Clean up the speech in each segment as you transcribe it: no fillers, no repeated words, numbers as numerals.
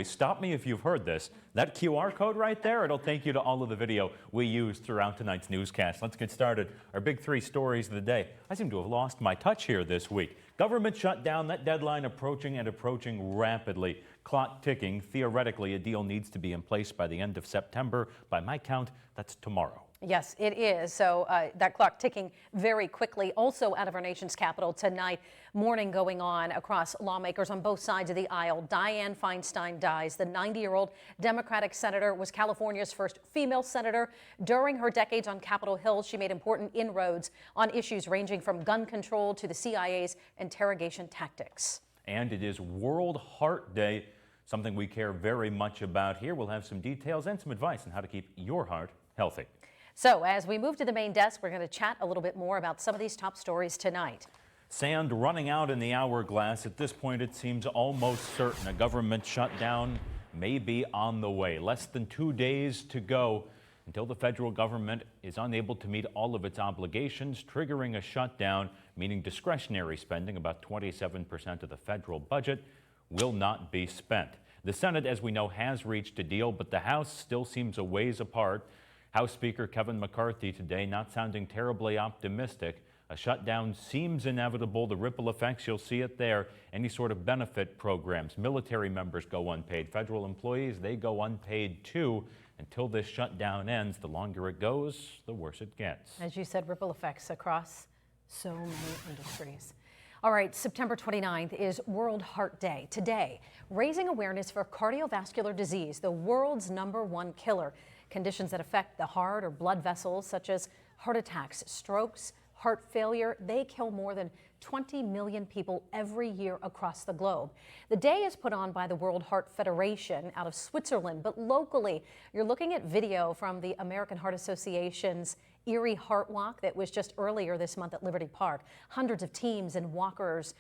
Stop me if you've heard this. That QR code right there, it'll take you to all of the video we used throughout tonight's newscast. Let's get started. Our big three stories of the day. I seem to have lost my touch here this week. Government shutdown, that deadline approaching and approaching rapidly. Clock ticking. Theoretically, a deal needs to be in place by the end of September. By my count, that's tomorrow. Yes, it is. So that clock ticking very quickly. Also out of our nation's capital tonight, mourning going on across lawmakers on both sides of the aisle. Dianne Feinstein dies. The 90-year-old Democratic senator was California's first female senator. During her decades on Capitol Hill, she made important inroads on issues ranging from gun control to the CIA's interrogation tactics. And it is World Heart Day, something we care very much about here. We'll have some details and some advice on how to keep your heart healthy. So as we move to the main desk, we're going to chat a little bit more about some of these top stories tonight. Sand running out in the hourglass. At this point, it seems almost certain a government shutdown may be on the way. Less than 2 days to go until the federal government is unable to meet all of its obligations, triggering a shutdown, meaning discretionary spending, about 27% of the federal budget, will not be spent. The Senate, as we know, has reached a deal, but the House still seems a ways apart. House Speaker Kevin McCarthy today not sounding terribly optimistic. A shutdown seems inevitable. The ripple effects, you'll see it there. Any sort of benefit programs, military members go unpaid. Federal employees, they go unpaid too. Until this shutdown ends, the longer it goes, the worse it gets. As you said, ripple effects across so many industries. All right, September 29th is World Heart Day. Today, raising awareness for cardiovascular disease, the world's #1 killer. Conditions that affect the heart or blood vessels, such as heart attacks, strokes, heart failure, they kill more than 20 million people every year across the globe. The day is put on by the World Heart Federation out of Switzerland, but locally, you're looking at video from the American Heart Association's Erie Heart Walk that was just earlier this month at Liberty Park. Hundreds of teams and walkers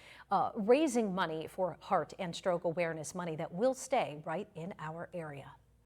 raising money for heart and stroke awareness, money that will stay right in our area.